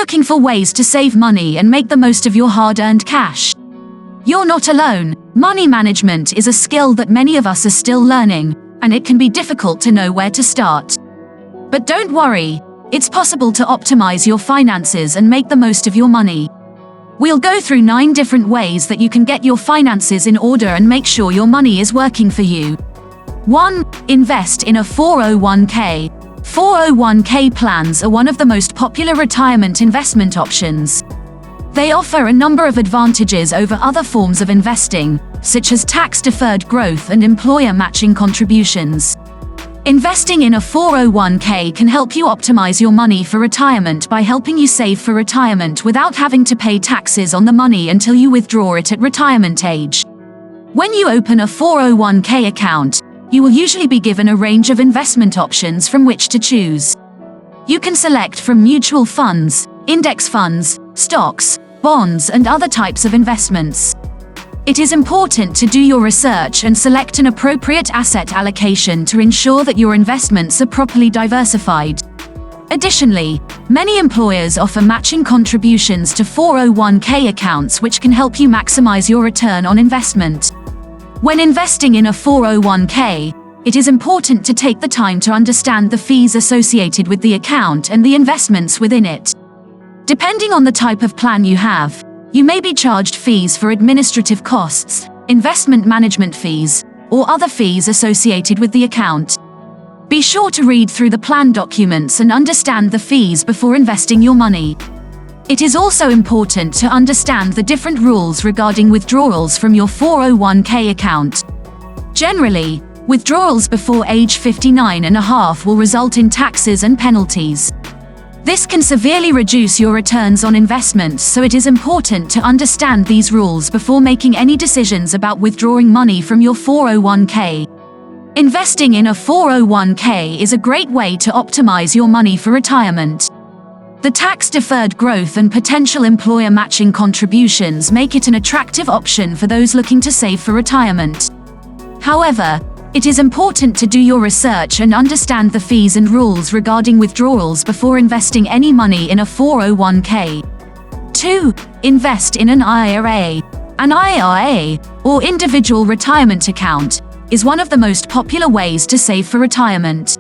looking for ways to save money and make the most of your hard-earned cash? You're not alone. Money management is a skill that many of us are still learning, and it can be difficult to know where to start. But don't worry, it's possible to optimize your finances and make the most of your money. We'll go through 9 different ways that you can get your finances in order and make sure your money is working for you. 1. Invest in a 401k. 401k plans are one of the most popular retirement investment options. They offer a number of advantages over other forms of investing, such as tax-deferred growth and employer matching contributions. Investing in a 401k can help you optimize your money for retirement by helping you save for retirement without having to pay taxes on the money until you withdraw it at retirement age. When you open a 401k account, you will usually be given a range of investment options from which to choose. You can select from mutual funds, index funds, stocks, bonds, and other types of investments. It is important to do your research and select an appropriate asset allocation to ensure that your investments are properly diversified. Additionally, many employers offer matching contributions to 401k accounts, which can help you maximize your return on investment. When investing in a 401k, it is important to take the time to understand the fees associated with the account and the investments within it. Depending on the type of plan you have, you may be charged fees for administrative costs, investment management fees, or other fees associated with the account. Be sure to read through the plan documents and understand the fees before investing your money. It is also important to understand the different rules regarding withdrawals from your 401k account. Generally, withdrawals before age 59.5 will result in taxes and penalties. This can severely reduce your returns on investments, so it is important to understand these rules before making any decisions about withdrawing money from your 401k. Investing in a 401k is a great way to optimize your money for retirement. The tax-deferred growth and potential employer matching contributions make it an attractive option for those looking to save for retirement. However, it is important to do your research and understand the fees and rules regarding withdrawals before investing any money in a 401k. 2. Invest in an IRA. An IRA, or individual retirement account, is one of the most popular ways to save for retirement.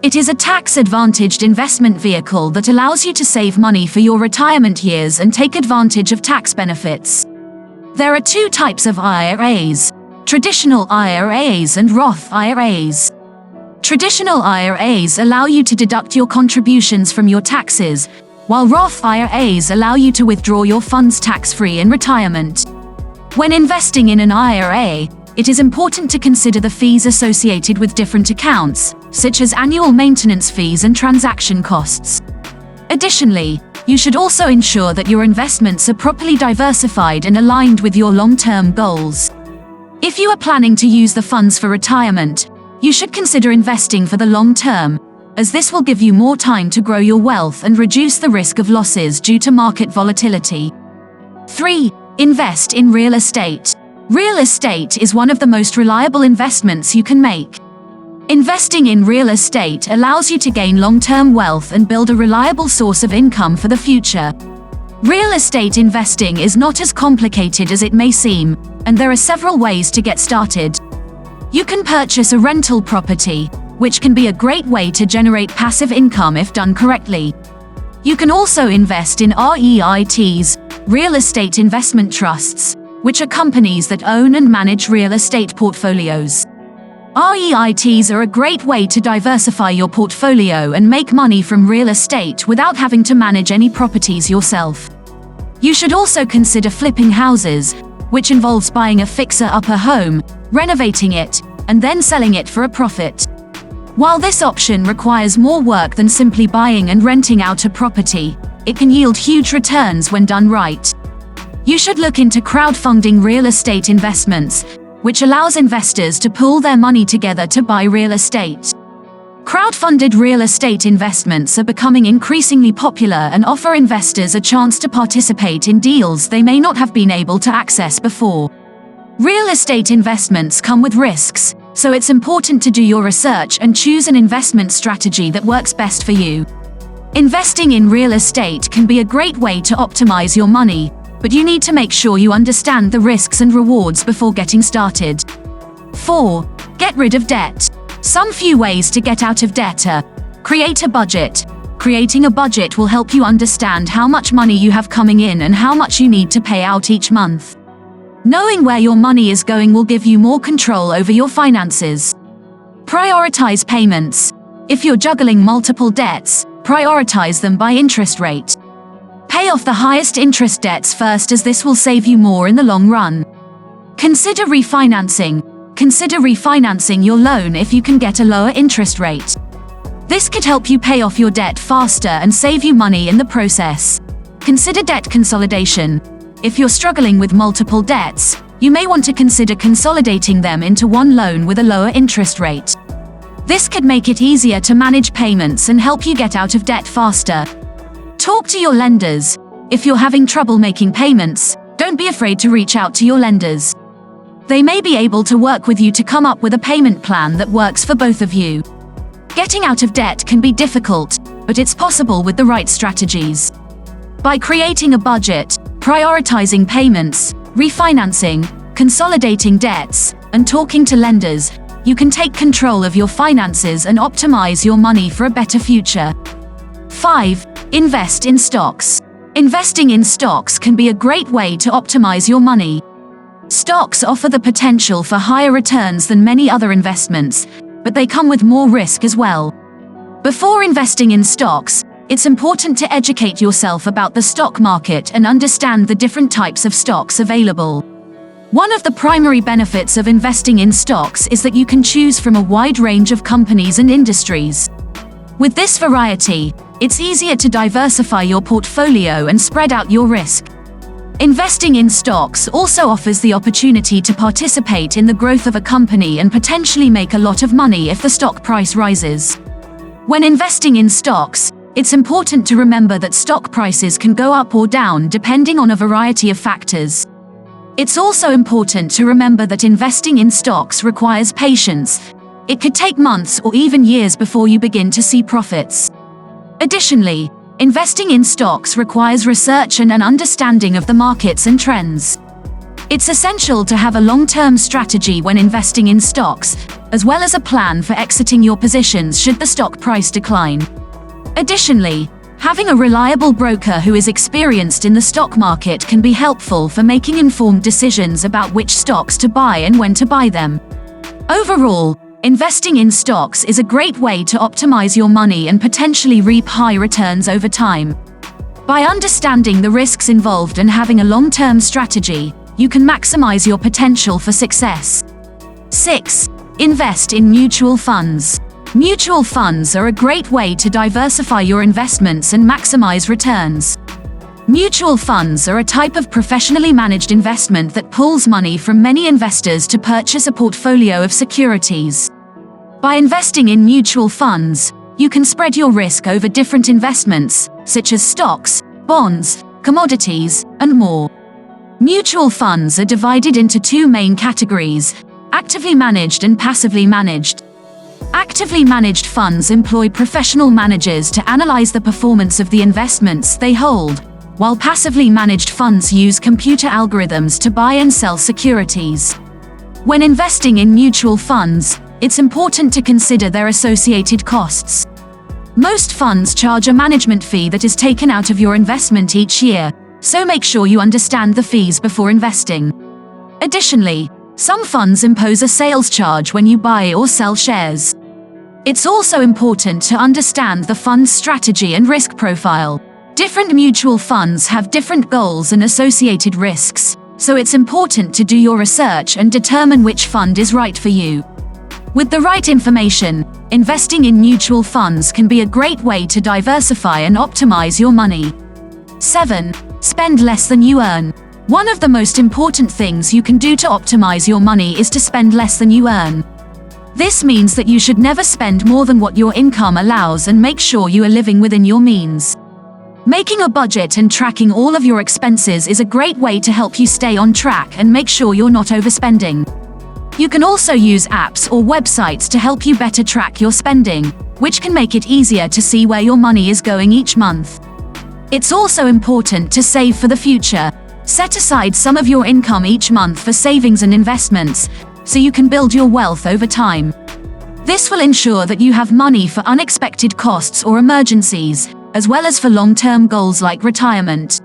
It is a tax-advantaged investment vehicle that allows you to save money for your retirement years and take advantage of tax benefits. There are 2 types of IRAs: traditional IRAs and Roth IRAs. Traditional IRAs allow you to deduct your contributions from your taxes, while Roth IRAs allow you to withdraw your funds tax-free in retirement. When investing in an IRA, it is important to consider the fees associated with different accounts, such as annual maintenance fees and transaction costs. Additionally, you should also ensure that your investments are properly diversified and aligned with your long-term goals. If you are planning to use the funds for retirement, you should consider investing for the long term, as this will give you more time to grow your wealth and reduce the risk of losses due to market volatility. 3. Invest in real estate. Real estate is one of the most reliable investments you can make. Investing in real estate allows you to gain long-term wealth and build a reliable source of income for the future. Real estate investing is not as complicated as it may seem, and there are several ways to get started. You can purchase a rental property, which can be a great way to generate passive income if done correctly. You can also invest in REITs, real estate investment trusts, which are companies that own and manage real estate portfolios. REITs are a great way to diversify your portfolio and make money from real estate without having to manage any properties yourself. You should also consider flipping houses, which involves buying a fixer-upper home, renovating it, and then selling it for a profit. While this option requires more work than simply buying and renting out a property, it can yield huge returns when done right. You should look into crowdfunding real estate investments, which allows investors to pool their money together to buy real estate. Crowdfunded real estate investments are becoming increasingly popular and offer investors a chance to participate in deals they may not have been able to access before. Real estate investments come with risks, so it's important to do your research and choose an investment strategy that works best for you. Investing in real estate can be a great way to optimize your money, but you need to make sure you understand the risks and rewards before getting started. 4. Get rid of debt. Some few ways to get out of debt are: create a budget. Creating a budget will help you understand how much money you have coming in and how much you need to pay out each month. Knowing where your money is going will give you more control over your finances. Prioritize payments. If you're juggling multiple debts, prioritize them by interest rate. Pay off the highest interest debts first, as this will save you more in the long run. Consider refinancing. Consider refinancing your loan if you can get a lower interest rate. This could help you pay off your debt faster and save you money in the process. Consider debt consolidation. If you're struggling with multiple debts, you may want to consider consolidating them into one loan with a lower interest rate. This could make it easier to manage payments and help you get out of debt faster. Talk to your lenders. If you're having trouble making payments, don't be afraid to reach out to your lenders. They may be able to work with you to come up with a payment plan that works for both of you. Getting out of debt can be difficult, but it's possible with the right strategies. By creating a budget, prioritizing payments, refinancing, consolidating debts, and talking to lenders, you can take control of your finances and optimize your money for a better future. 5. Invest in stocks. Investing in stocks can be a great way to optimize your money. Stocks offer the potential for higher returns than many other investments, but they come with more risk as well. Before investing in stocks, it's important to educate yourself about the stock market and understand the different types of stocks available. One of the primary benefits of investing in stocks is that you can choose from a wide range of companies and industries. With this variety, it's easier to diversify your portfolio and spread out your risk. Investing in stocks also offers the opportunity to participate in the growth of a company and potentially make a lot of money if the stock price rises. When investing in stocks, it's important to remember that stock prices can go up or down depending on a variety of factors. It's also important to remember that investing in stocks requires patience. It could take months or even years before you begin to see profits. Additionally, investing in stocks requires research and an understanding of the markets and trends. It's essential to have a long-term strategy when investing in stocks, as well as a plan for exiting your positions should the stock price decline. Additionally, having a reliable broker who is experienced in the stock market can be helpful for making informed decisions about which stocks to buy and when to buy them. Overall, investing in stocks is a great way to optimize your money and potentially reap high returns over time. By understanding the risks involved and having a long-term strategy, you can maximize your potential for success. 6. Invest in mutual funds. Mutual funds are a great way to diversify your investments and maximize returns. Mutual funds are a type of professionally managed investment that pulls money from many investors to purchase a portfolio of securities. By investing in mutual funds, you can spread your risk over different investments, such as stocks, bonds, commodities, and more. Mutual funds are divided into two main categories: actively managed and passively managed. Actively managed funds employ professional managers to analyze the performance of the investments they hold, while passively managed funds use computer algorithms to buy and sell securities. When investing in mutual funds, it's important to consider their associated costs. Most funds charge a management fee that is taken out of your investment each year, so make sure you understand the fees before investing. Additionally, some funds impose a sales charge when you buy or sell shares. It's also important to understand the fund's strategy and risk profile. Different mutual funds have different goals and associated risks, so it's important to do your research and determine which fund is right for you. With the right information, investing in mutual funds can be a great way to diversify and optimize your money. 7. Spend less than you earn. One of the most important things you can do to optimize your money is to spend less than you earn. This means that you should never spend more than what your income allows and make sure you are living within your means. Making a budget and tracking all of your expenses is a great way to help you stay on track and make sure you're not overspending. You can also use apps or websites to help you better track your spending. which can make it easier to see where your money is going each month. It's also important to save for the future. Set aside some of your income each month for savings and investments, so you can build your wealth over time. This will ensure that you have money for unexpected costs or emergencies, as well as for long-term goals like retirement.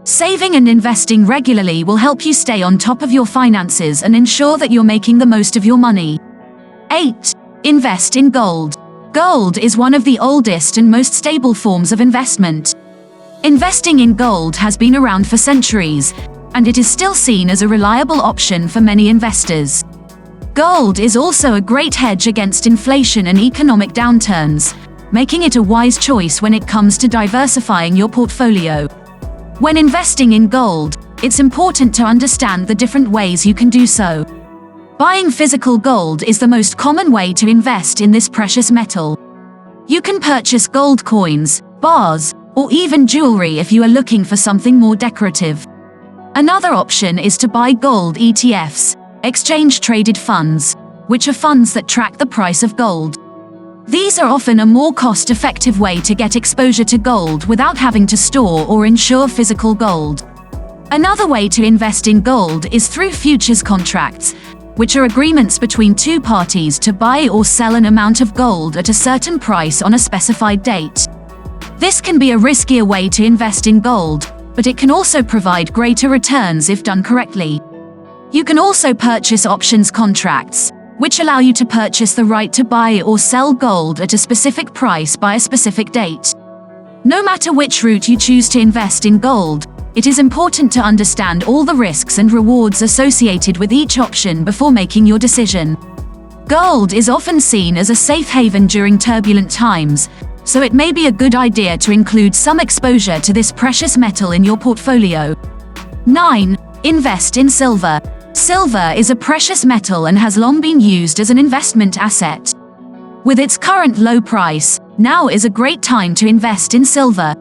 Saving and investing regularly will help you stay on top of your finances and ensure that you're making the most of your money. 8. Invest in gold. Gold is one of the oldest and most stable forms of investment. Investing in gold has been around for centuries, and it is still seen as a reliable option for many investors. Gold is also a great hedge against inflation and economic downturns, making it a wise choice when it comes to diversifying your portfolio. When investing in gold, it's important to understand the different ways you can do so. Buying physical gold is the most common way to invest in this precious metal. You can purchase gold coins, bars, or even jewelry if you are looking for something more decorative. Another option is to buy gold ETFs, exchange-traded funds, which are funds that track the price of gold. These are often a more cost-effective way to get exposure to gold without having to store or insure physical gold. Another way to invest in gold is through futures contracts, which are agreements between two parties to buy or sell an amount of gold at a certain price on a specified date. This can be a riskier way to invest in gold, but it can also provide greater returns if done correctly. You can also purchase options contracts, which allow you to purchase the right to buy or sell gold at a specific price by a specific date. No matter which route you choose to invest in gold, it is important to understand all the risks and rewards associated with each option before making your decision. Gold is often seen as a safe haven during turbulent times, so it may be a good idea to include some exposure to this precious metal in your portfolio. 9. Invest in silver. Silver is a precious metal and has long been used as an investment asset. With its current low price, now is a great time to invest in silver.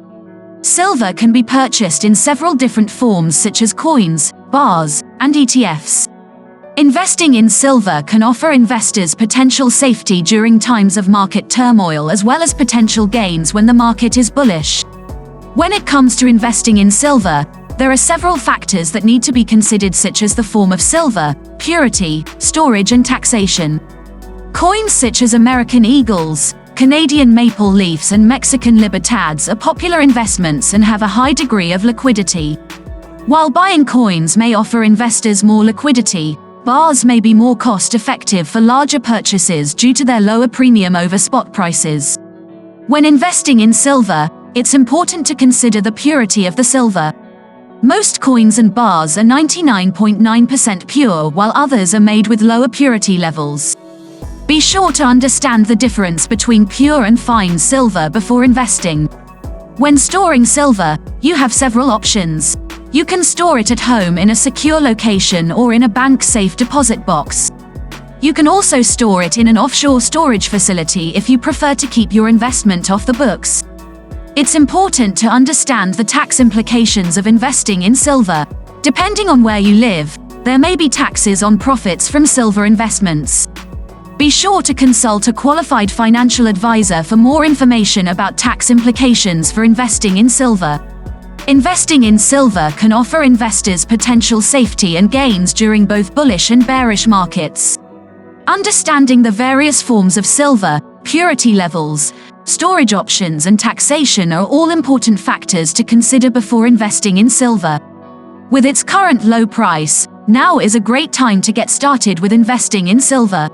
Silver can be purchased in several different forms such as coins, bars, and ETFs. Investing in silver can offer investors potential safety during times of market turmoil as well as potential gains when the market is bullish. When it comes to investing in silver, there are several factors that need to be considered, such as the form of silver, purity, storage, and taxation. Coins such as American Eagles, Canadian maple leafs, and Mexican libertads are popular investments and have a high degree of liquidity. While buying coins may offer investors more liquidity, bars may be more cost-effective for larger purchases due to their lower premium over spot prices. When investing in silver, it's important to consider the purity of the silver. Most coins and bars are 99.9% pure, while others are made with lower purity levels. Be sure to understand the difference between pure and fine silver before investing. When storing silver, you have several options. You can store it at home in a secure location or in a bank-safe deposit box. You can also store it in an offshore storage facility if you prefer to keep your investment off the books. It's important to understand the tax implications of investing in silver. Depending on where you live, there may be taxes on profits from silver investments. Be sure to consult a qualified financial advisor for more information about tax implications for investing in silver. Investing in silver can offer investors potential safety and gains during both bullish and bearish markets. Understanding the various forms of silver, purity levels, storage options, and taxation are all important factors to consider before investing in silver. With its current low price, now is a great time to get started with investing in silver.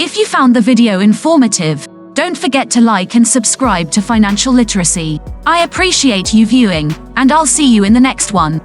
If you found the video informative, don't forget to like and subscribe to Financial Literacy. I appreciate you viewing, and I'll see you in the next one.